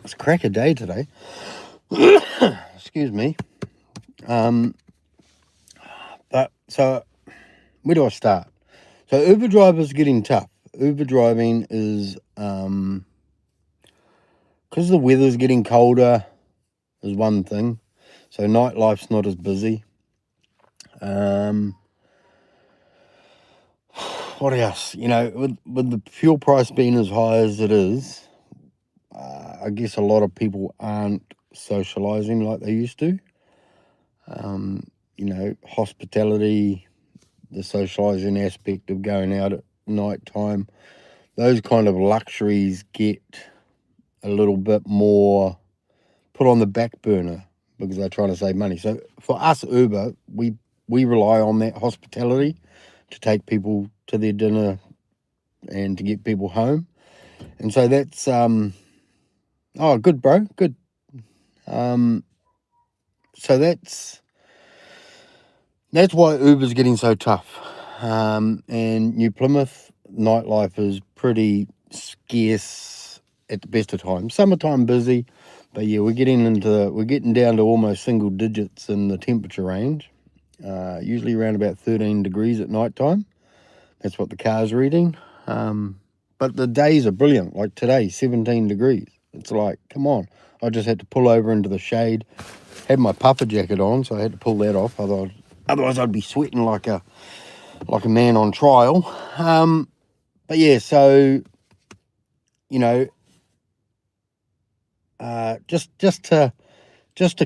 it's a cracker day today. Excuse me. But so where do I start? So Uber drivers getting tough. Uber driving is because the weather's getting colder is one thing. So nightlife's not as busy. What else? With the fuel price being as high as it is, I guess a lot of people aren't socializing like they used to. Hospitality, the socializing aspect of going out at night time, those kind of luxuries get a little bit more put on the back burner because they're trying to save money. So for us, Uber, we rely on that hospitality to take people to their dinner and to get people home. And so that's good, bro, good. So that's why Uber's getting so tough. And New Plymouth nightlife is pretty scarce at the best of times. Summertime busy, but yeah, we're getting down to almost single digits in the temperature range. Usually around about 13 degrees at night time. That's what the car's reading. But the days are brilliant. Like today, 17 degrees. It's like, come on. I just had to pull over into the shade. Had my puffer jacket on, so I had to pull that off. Otherwise I'd be sweating like a man on trial. But yeah, so just to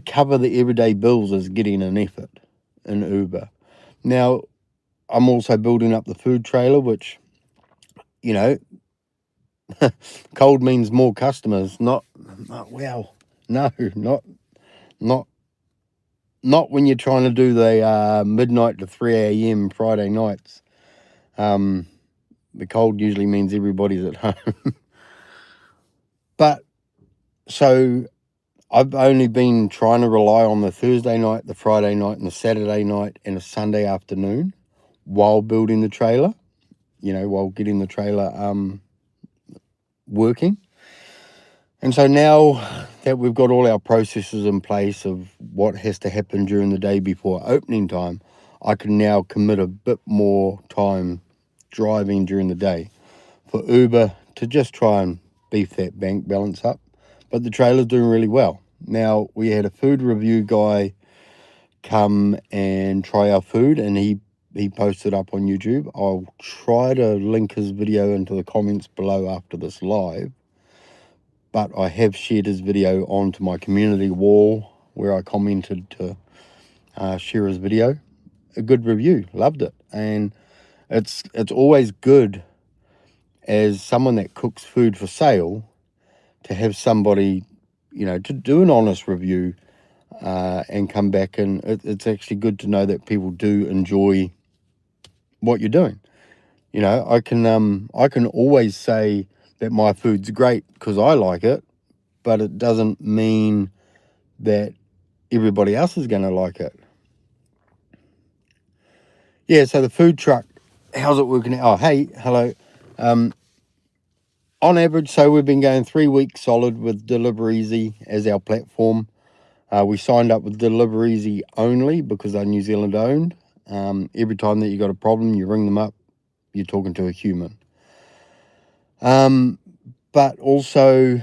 cover the everyday bills is getting an effort in Uber. Now, I'm also building up the food trailer, which cold means more customers. Not when you're trying to do the midnight to 3 a.m. Friday nights. The cold usually means everybody's at home. But so I've only been trying to rely on the Thursday night, the Friday night, and the Saturday night and a Sunday afternoon while building the trailer, while getting the trailer working. And so now that we've got all our processes in place of what has to happen during the day before opening time, I can now commit a bit more time driving during the day for Uber to just try and beef that bank balance up. But the trailer's doing really well. Now, we had a food review guy come and try our food, and he posted up on YouTube. I'll try to link his video into the comments below after this live. But I have shared his video onto my community wall where I commented to share his video. A good review, loved it. And it's always good as someone that cooks food for sale to have somebody, to do an honest review and come back. And it's actually good to know that people do enjoy what you're doing. I can always say that my food's great because I like it, but it doesn't mean that everybody else is going to like it. Yeah, so the food truck, how's it working? Oh, hey, hello. On average, so we've been going 3 weeks solid with Deliver Easy as our platform. We signed up with Deliver Easy only because they're New Zealand owned. Every time that you got a problem, you ring them up, you're talking to a human. But also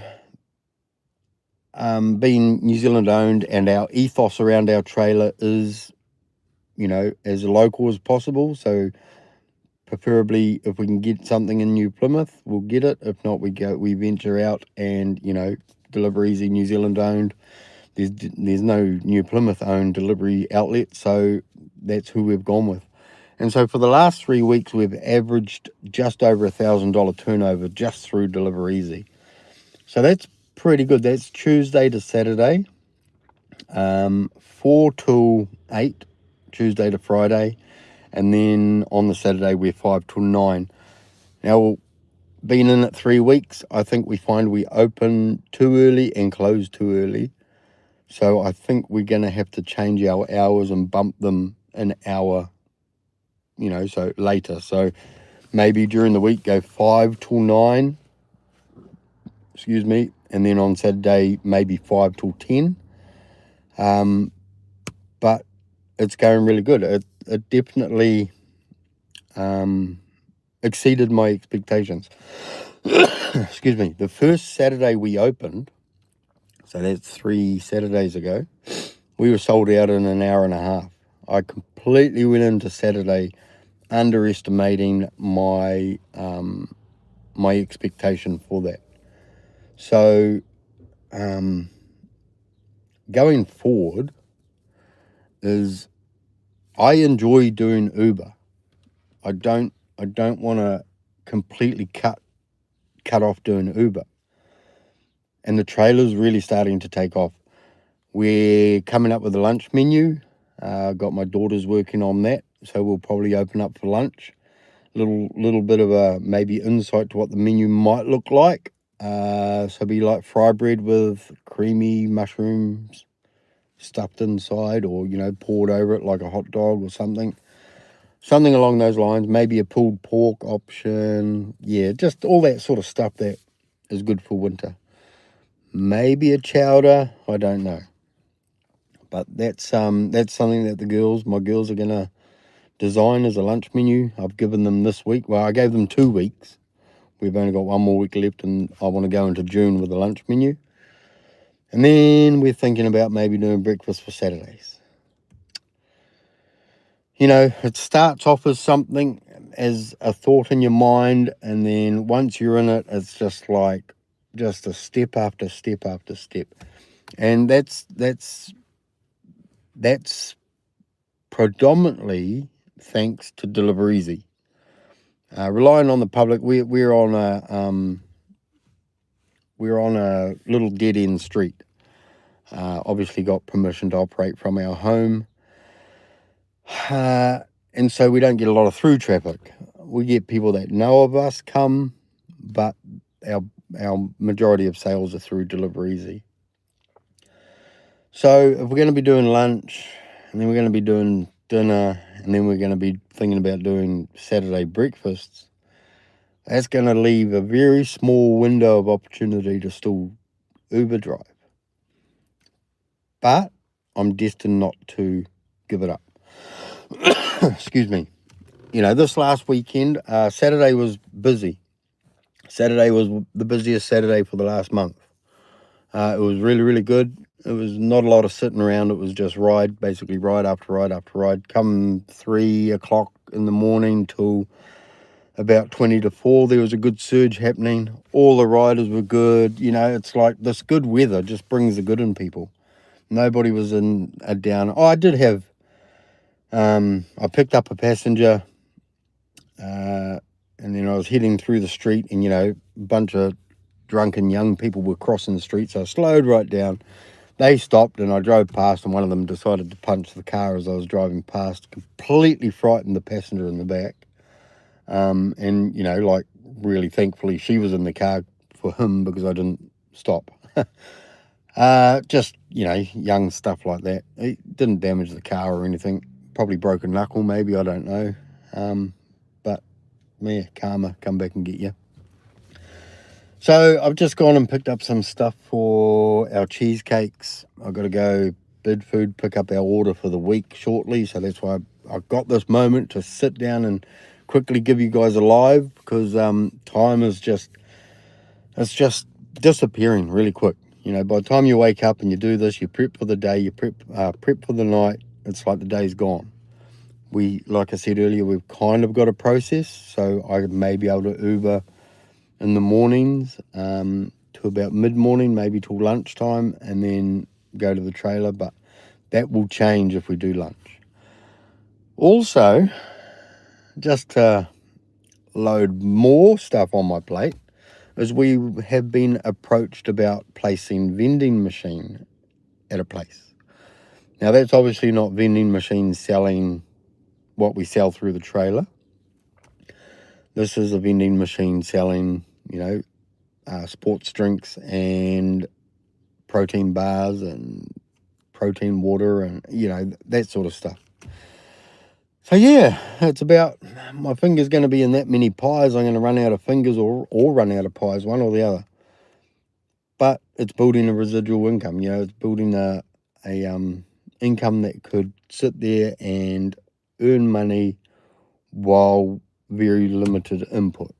being New Zealand owned, and our ethos around our trailer is, as local as possible. So preferably if we can get something in New Plymouth, we'll get it. If not, we venture out and, Deliver Easy New Zealand owned. There's no New Plymouth owned delivery outlet, so that's who we've gone with. And so for the last 3 weeks, we've averaged just over $1,000 turnover just through Deliver Easy. So that's pretty good. That's Tuesday to Saturday, 4 till 8, Tuesday to Friday. And then on the Saturday, we're 5 till 9. Now, being in it 3 weeks, I think we find we open too early and close too early. So I think we're going to have to change our hours and bump them an hour, so later. So maybe during the week, go 5 till 9, and then on Saturday maybe 5 till 10. But it's going really good. It definitely exceeded my expectations. Excuse me. The first Saturday we opened, so that's 3 Saturdays ago, we were sold out in an hour and a half. I completely went into Saturday underestimating my my expectation for that. So going forward is I enjoy doing Uber. I don't want to completely cut off doing Uber. And the trailer's really starting to take off. We're coming up with a lunch menu. Got my daughters working on that, so we'll probably open up for lunch. Little bit of a maybe insight to what the menu might look like. So it'd be like fry bread with creamy mushrooms stuffed inside, or poured over it like a hot dog or something along those lines. Maybe a pulled pork option. Yeah, just all that sort of stuff that is good for winter. Maybe a chowder, I don't know, but that's something that my girls are gonna design as a lunch menu. I've given them this week. Well, I gave them 2 weeks. We've only got 1 more week left, and I want to go into June with a lunch menu. And then we're thinking about maybe doing breakfast for Saturdays. It starts off as something, as a thought in your mind, and then once you're in it, it's just a step after step after step. And that's predominantly thanks to Deliver Easy. Relying on the public, we're on a little dead end street. Obviously got permission to operate from our home, and so we don't get a lot of through traffic. We get people that know of us come, but our majority of sales are through Deliver Easy. So if we're going to be doing lunch, and then we're going to be doing dinner, and then we're going to be thinking about doing Saturday breakfasts, that's going to leave a very small window of opportunity to still Uber drive. But I'm destined not to give it up. Excuse me. This last weekend, Saturday was busy. Saturday was the busiest Saturday for the last month. It was really, really good. It was not a lot of sitting around. It was just basically ride after ride after ride. Come 3 o'clock in the morning till about 20 to 4, there was a good surge happening. All the riders were good. It's like this good weather just brings the good in people. Nobody was in a down. Oh, I did have, I picked up a passenger, and then I was heading through the street, and, a bunch of drunken young people were crossing the street, so I slowed right down. They stopped, and I drove past, and one of them decided to punch the car as I was driving past, completely frightened the passenger in the back. And, really thankfully she was in the car for him because I didn't stop. Just, young stuff like that. It didn't damage the car or anything. Probably broke a knuckle, maybe, I don't know. But, yeah, karma, come back and get you. So I've just gone and picked up some stuff for our cheesecakes. I've got to go Bid Food, pick up our order for the week shortly. So that's why I've got this moment to sit down and quickly give you guys a live, because time is just disappearing really quick. By the time you wake up and you do this, you prep for the day, you prep for the night, it's like the day's gone. Like I said earlier, we've kind of got a process, so I may be able to Uber in the mornings to about mid-morning, maybe till lunchtime, and then go to the trailer, but that will change if we do lunch. Also, just to load more stuff on my plate, is we have been approached about placing vending machine at a place. Now, that's obviously not vending machines selling what we sell through the trailer. This is a vending machine selling, sports drinks and protein bars and protein water and, that sort of stuff. So, yeah, it's about, my finger's going to be in that many pies. I'm going to run out of fingers or run out of pies, one or the other. But it's building a residual income. It's building a income that could sit there and earn money while very limited input.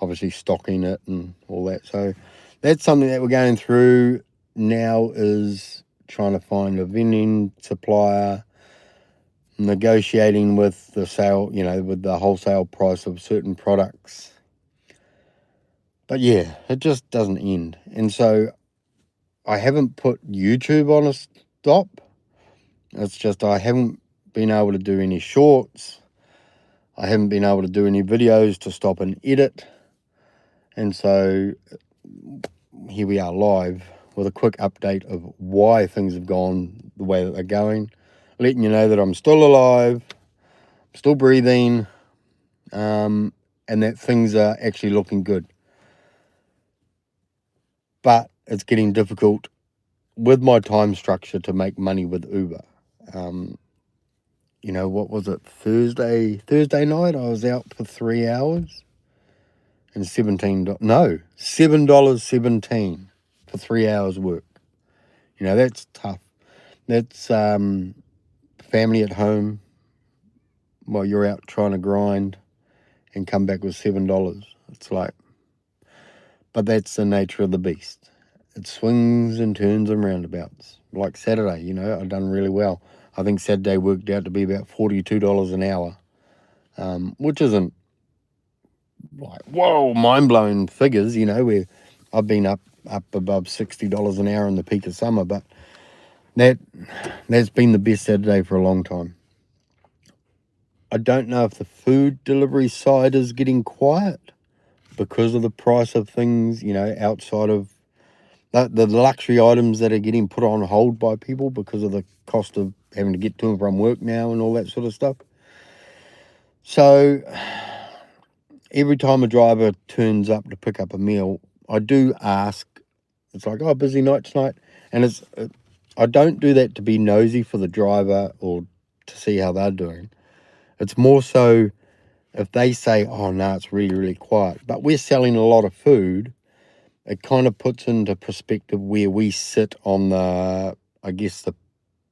Obviously stocking it and all that. So that's something that we're going through now, is trying to find a vending supplier, negotiating with the sale, with the wholesale price of certain products. But yeah, it just doesn't end. And so I haven't put YouTube on a stop. It's just I haven't been able to do any shorts. I haven't been able to do any videos to stop and edit. And so here we are live with a quick update of why things have gone the way that they're going. Letting you know that I'm still alive, still breathing, and that things are actually looking good. But it's getting difficult with my time structure to make money with Uber. What was it? Thursday night, I was out for 3 hours and $7.17 for 3 hours work. That's tough. That's family at home while you're out trying to grind and come back with $7. It's like, but that's the nature of the beast. It swings and turns and roundabouts. Like Saturday, I've done really well. I think Saturday worked out to be about $42 an hour, which isn't like, whoa, mind-blowing figures, where I've been up above $60 an hour in the peak of summer, but that's been the best Saturday for a long time. I don't know if the food delivery side is getting quiet because of the price of things, outside of the luxury items that are getting put on hold by people because of the cost of having to get to and from work now and all that sort of stuff. So every time a driver turns up to pick up a meal, I do ask, it's like, oh, busy night tonight. And I don't do that to be nosy for the driver or to see how they're doing. It's more so if they say, oh, no, it's really, really quiet, but we're selling a lot of food, it kind of puts into perspective where we sit on the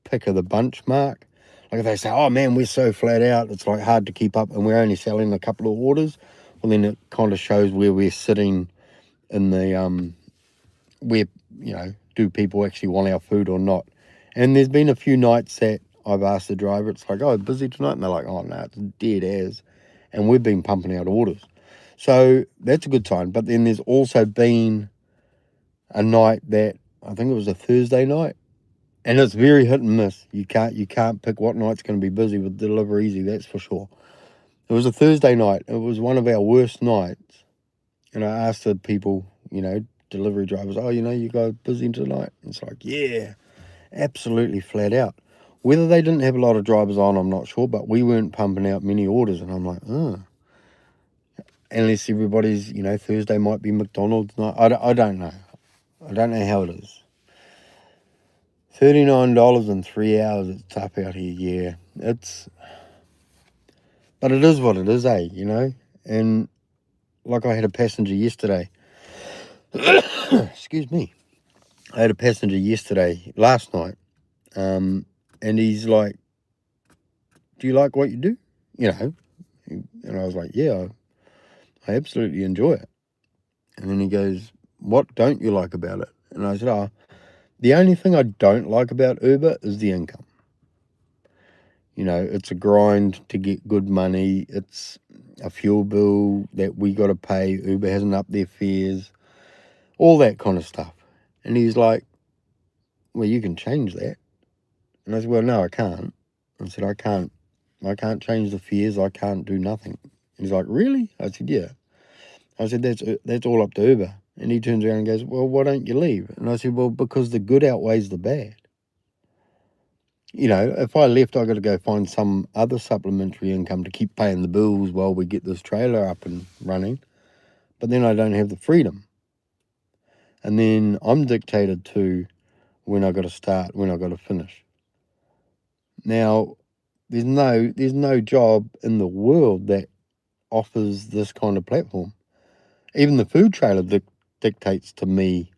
pick of the bunch mark. Like if they say, oh, man, we're so flat out, it's like hard to keep up and we're only selling a couple of orders, well, then it kind of shows where we're sitting in the, where, do people actually want our food or not? And there's been a few nights that I've asked the driver, it's like, oh, busy tonight? And they're like, oh, no, it's dead as. And we've been pumping out orders. So that's a good sign. But then there's also been a night that, I think it was a Thursday night, and it's very hit and miss. You can't pick what night's going to be busy with Deliver Easy, that's for sure. It was a Thursday night. It was one of our worst nights. And I asked the people, delivery drivers, oh, you guys busy tonight? And it's like, yeah, absolutely flat out. Whether they didn't have a lot of drivers on, I'm not sure, but we weren't pumping out many orders. And I'm like, unless everybody's, Thursday might be McDonald's night. I don't know. I don't know how it is. $39 in 3 hours, it's tough out here, yeah. But it is what it is, And like I had a passenger yesterday. Excuse me. I had a passenger last night, and he's like, do you like what you do? And I was like, yeah, I absolutely enjoy it. And then he goes, what don't you like about it? And I said, the only thing I don't like about Uber is the income. It's a grind to get good money. It's a fuel bill that we got to pay. Uber hasn't upped their fares, all that kind of stuff. And he's like, well, you can change that. And I said, well, no, I can't. I said, I can't change the fares. I can't do nothing. And he's like, really? I said, yeah. I said, that's all up to Uber. And he turns around and goes, well, why don't you leave? And I said, well, because the good outweighs the bad. If I left, I got to go find some other supplementary income to keep paying the bills while we get this trailer up and running. But then I don't have the freedom. And then I'm dictated to when I got to start, when I got to finish. Now, there's no job in the world that offers this kind of platform. Even the food trailer dictates to me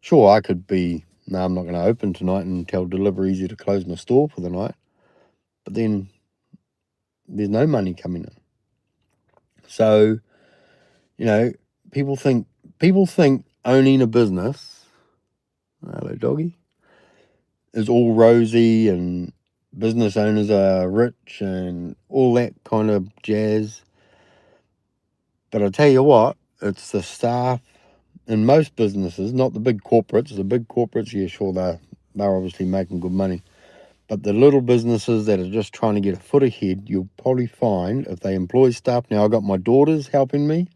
Sure, I could be, no, I'm not going to open tonight and tell Delivery Easy to close my store for the night. But then there's no money coming in. So, you know, people think owning a business, hello doggy, is all rosy and business owners are rich and all that kind of jazz. But I tell you what, it's the staff in most businesses, not the big corporates. The big corporates, yeah, sure, they're obviously making good money. But the little businesses that are just trying to get a foot ahead, you'll probably find if they employ staff. Now, I've got my daughters helping me.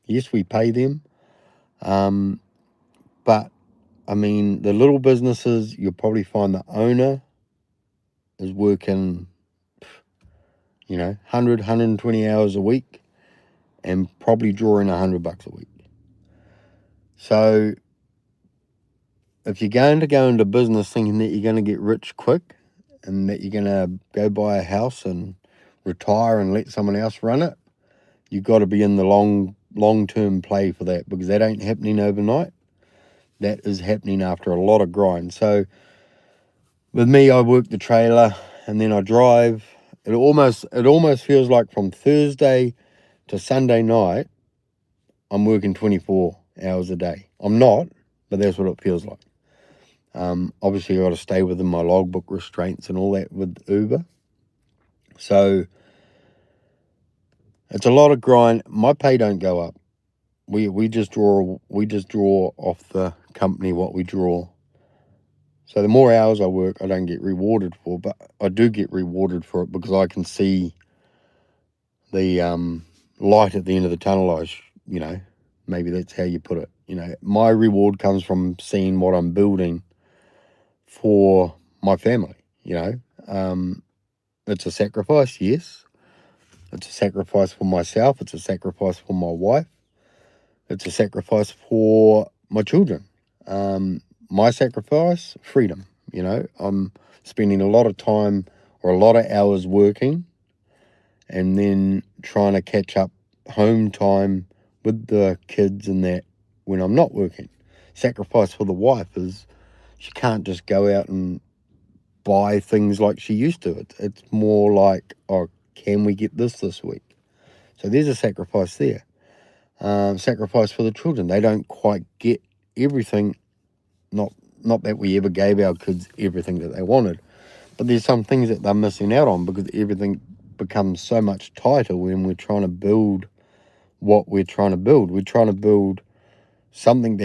Yes, we pay them. But, I mean, the little businesses, you'll probably find the owner is working, 120 hours a week and probably drawing $100 a week. So if you're going to go into business thinking that you're going to get rich quick and that you're going to go buy a house and retire and let someone else run it, you've got to be in the long-term play for that, because that ain't happening overnight. That is happening after a lot of grind. So with me, I work the trailer and then I drive. It almost feels like from Thursday to Sunday night, I'm working 24 hours a day. I'm not, but that's what it feels like. Obviously, I got to stay within my logbook restraints and all that with Uber. So it's a lot of grind. My pay don't go up. We just draw off the company what we draw. So the more hours I work, I don't get rewarded for, but I do get rewarded for it because I can see the light at the end of the tunnel. Maybe that's how you put it. My reward comes from seeing what I'm building for my family. It's a sacrifice, yes. It's a sacrifice for myself. It's a sacrifice for my wife. It's a sacrifice for my children. My sacrifice, freedom. I'm spending a lot of time or a lot of hours working and then trying to catch up home time with the kids and that when I'm not working. Sacrifice for the wife is she can't just go out and buy things like she used to. It's more like, oh, can we get this week? So there's a sacrifice there. Sacrifice for the children. They don't quite get everything. Not that we ever gave our kids everything that they wanted, but there's some things that they're missing out on because everything becomes so much tighter when we're trying to build what we're trying to build. We're trying to build something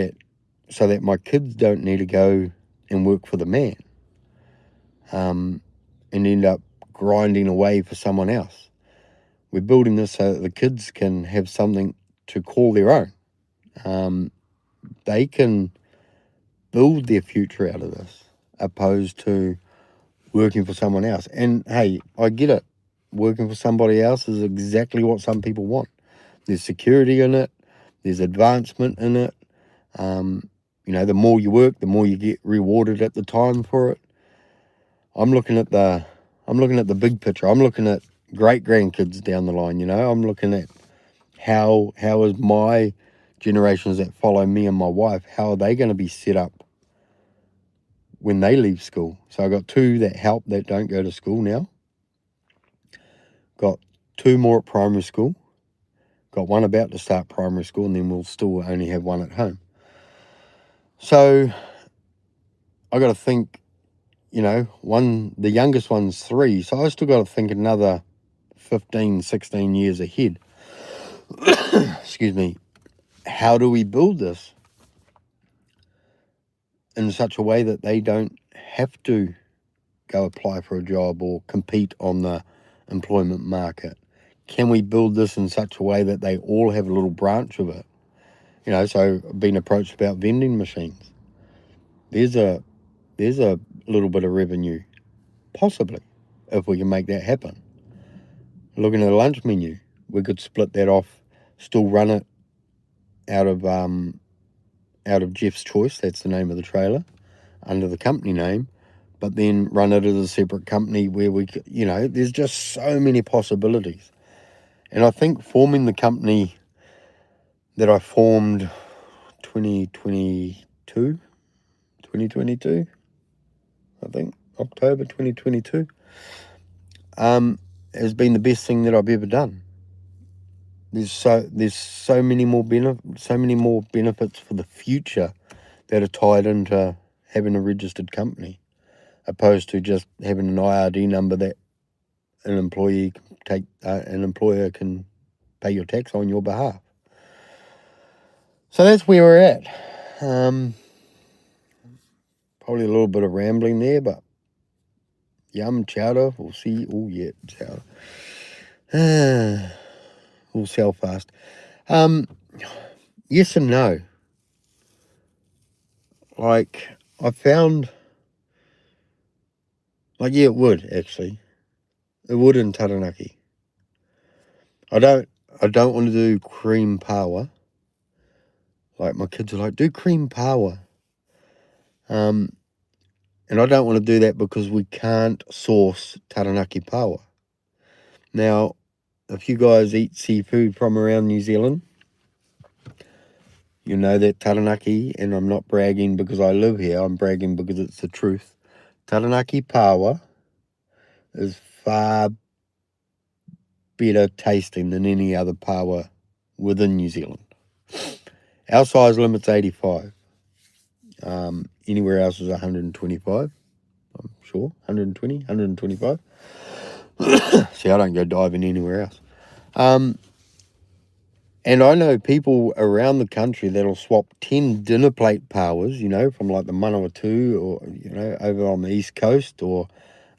so that my kids don't need to go and work for the man and end up grinding away for someone else. We're building this so that the kids can have something to call their own. They can build their future out of this, opposed to working for someone else. And hey, I get it. Working for somebody else is exactly what some people want. There's security in it. There's advancement in it. The more you work, the more you get rewarded at the time for it. I'm looking at the big picture. I'm looking at great grandkids down the line. I'm looking at how is my generations that follow me and my wife, how are they going to be set up when they leave school? So I got 2 that don't go to school now. Got 2 more at primary school. Got 1 about to start primary school, and then we'll still only have 1 at home. So I got to think, the youngest one's 3, so I still got to think another 15, 16 years ahead. Excuse me. How do we build this in such a way that they don't have to go apply for a job or compete on the employment market? Can we build this in such a way that they all have a little branch of it? So I've been approached about vending machines. There's a little bit of revenue, possibly, if we can make that happen. Looking at a lunch menu, we could split that off, still run it out of Jeff's Choice, that's the name of the trailer, under the company name, but then run it as a separate company where we could, there's just so many possibilities. And I think forming the company that I formed 2022, 2022, I think, October 2022, has been the best thing that I've ever done. There's so many more benefits for the future that are tied into having a registered company, opposed to just having an IRD number that an employer can pay your tax on your behalf. So that's where we're at. Probably a little bit of rambling there, but yum chowder. We'll see. Oh yeah, chowder. We'll sell fast. Yes and no. Like I found, like yeah, it would actually. It would in Taranaki. I don't want to do cream power. Like my kids are like, do cream power. And I don't want to do that because we can't source Taranaki power. Now, if you guys eat seafood from around New Zealand, you know that Taranaki, and I'm not bragging because I live here, I'm bragging because it's the truth. Taranaki power is far better tasting than any other power within New Zealand. Our size limit's 85. Anywhere else is 125, I'm sure. 120, 125. See, I don't go diving anywhere else. And I know people around the country that'll swap 10 dinner plate powers, from like the Manawatu or, over on the East Coast or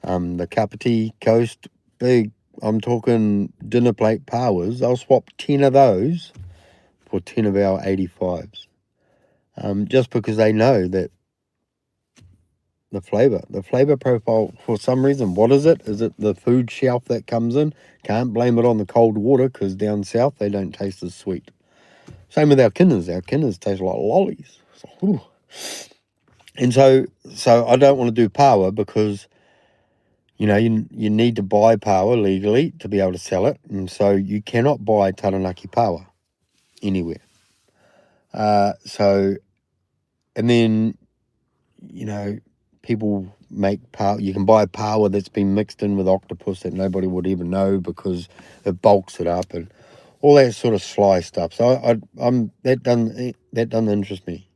the Kapiti Coast. Big, I'm talking dinner plate powers. They'll swap 10 of those for 10 of our 85s. Just because they know that the flavor profile, for some reason, what is it? Is it the food shelf that comes in? Can't blame it on the cold water because down south they don't taste as sweet. Same with our Kinners. Our Kinners taste like lollies. And so I don't want to do power because, you need to buy power legally to be able to sell it. And so you cannot buy Taranaki power anywhere. And then, people make power. You can buy power that's been mixed in with octopus that nobody would even know because it bulks it up and all that sort of sly stuff. So that doesn't interest me.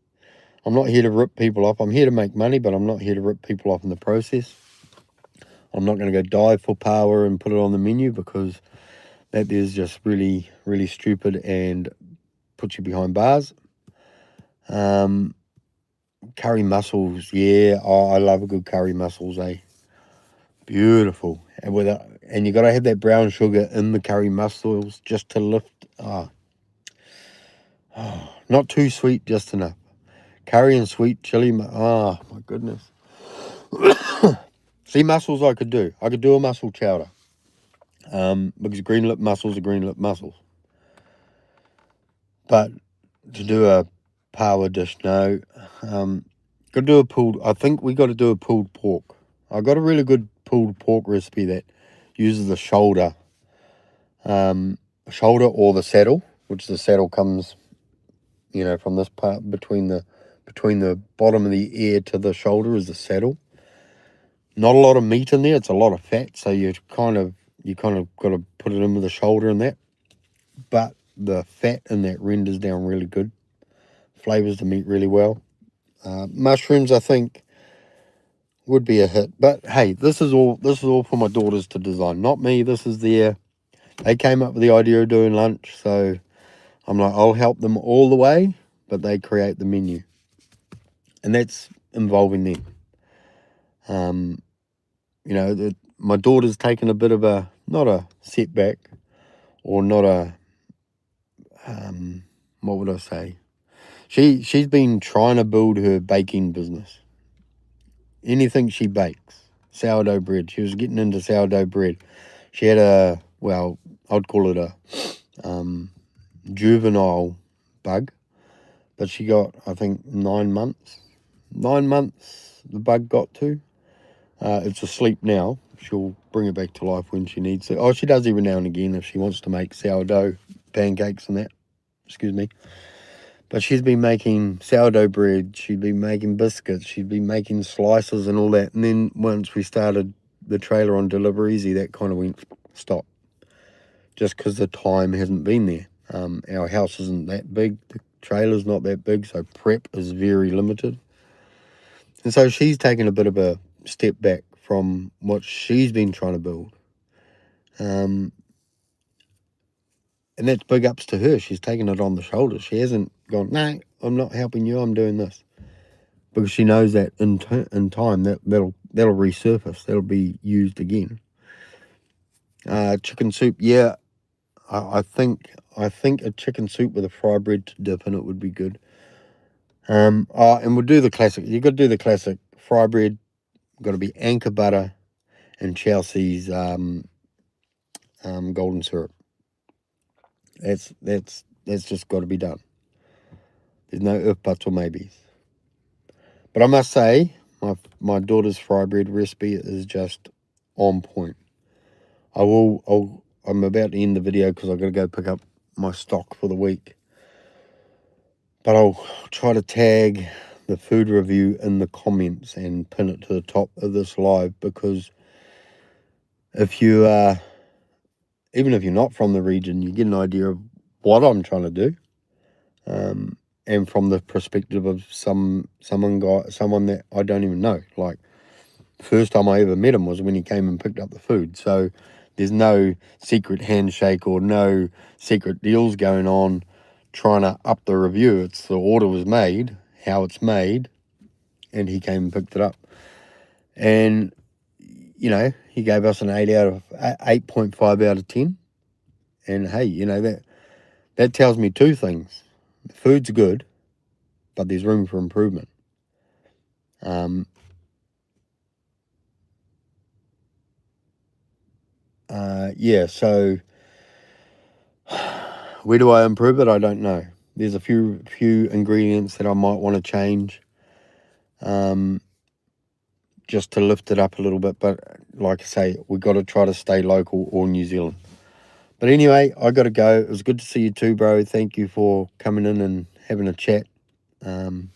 I'm not here to rip people off. I'm here to make money, but I'm not here to rip people off in the process. I'm not going to go dive for power and put it on the menu because that is just really, really stupid and puts you behind bars. Curry mussels, yeah. Oh, I love a good curry mussels, eh? Beautiful. And you got to have that brown sugar in the curry mussels just to lift. Not too sweet, just enough. Curry and sweet chili. My goodness. See, mussels I could do. I could do a mussel chowder. Because green lip mussels are green lip mussels. But to do a power dish, no. Got to do a pulled. I think we got to do a pulled pork. I got a really good pulled pork recipe that uses the shoulder or the saddle, which the saddle comes, from this part between the bottom of the ear to the shoulder is the saddle. Not a lot of meat in there; it's a lot of fat. So you kind of got to put it in with the shoulder and that. But the fat in that renders down really good, flavors the meat really well. Mushrooms, I think, would be a hit. But hey, this is all for my daughters to design, not me. They came up with the idea of doing lunch, so I'm like, I'll help them all the way, but they create the menu. And that's involving them. My daughter's taken a bit of not a setback, or not a, what would I say? She's been trying to build her baking business. Anything she bakes. Sourdough bread. She was getting into sourdough bread. She had I'd call it a juvenile bug. But she got, I think, 9 months. 9 months the bug got to. It's asleep now. She'll bring it back to life when she needs to. Oh, she does every now and again if she wants to make sourdough pancakes and that. Excuse me. But she's been making sourdough bread, she'd been making biscuits, she'd been making slices and all that. And then once we started the trailer on Deliver Easy, that kind of went stop. Just because the time hasn't been there. Our house isn't that big, the trailer's not that big, so prep is very limited. And so she's taken a bit of a step back from what she's been trying to build. And that's big ups to her. She's taken it on the shoulders. She hasn't gone, no, I'm not helping you, I'm doing this. Because she knows that in time that'll resurface. That'll be used again. Chicken soup, yeah. I think a chicken soup with a fry bread to dip in it would be good. And we'll do the classic. You've got to do the classic fry bread. Got to be Anchor butter and Chelsea's golden syrup. That's just got to be done. There's no if, buts, or maybes. But I must say, my daughter's fry bread recipe is just on point. I'm about to end the video because I've got to go pick up my stock for the week. But I'll try to tag the food review in the comments and pin it to the top of this live, because if you even if you're not from the region, you get an idea of what I'm trying to do, and from the perspective of someone that I don't even know. Like, first time I ever met him was when he came and picked up the food. So there's no secret handshake or no secret deals going on trying to up the review. It's the order was made, how it's made, and he came and picked it up. And, you know, he gave us an 8.5 out of 10. And hey, you know, that tells me two things. The food's good, but there's room for improvement. Yeah, so where do I improve it? I don't know. There's a few ingredients that I might want to change, just to lift it up a little bit. But like I say, we've got to try to stay local or New Zealand. But anyway, I got to go. It was good to see you too, bro. Thank you for coming in and having a chat. And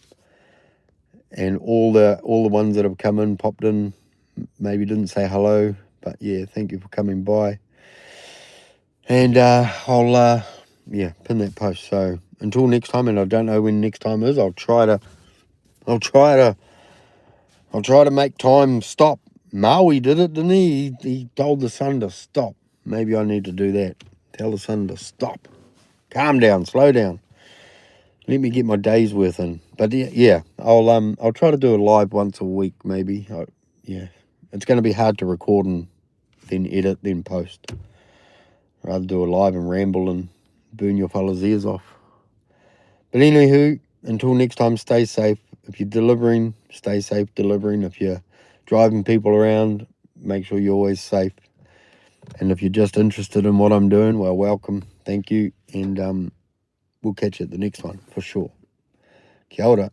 all the ones that have come in, popped in, maybe didn't say hello, but yeah, thank you for coming by. And I'll pin that post. So until next time, and I don't know when next time is, I'll try to make time stop. Maui did it, didn't he? He told the sun to stop. Maybe I need to do that. Tell the sun to stop. Calm down, slow down. Let me get my day's worth in. But yeah, I'll try to do a live once a week, maybe. It's going to be hard to record and then edit, then post. Rather do a live and ramble and burn your fellas' ears off. But anywho, until next time, stay safe. If you're delivering, stay safe delivering. If you're driving people around, make sure you're always safe. And if you're just interested in what I'm doing, well, welcome. Thank you. And we'll catch you at the next one for sure. Kia ora.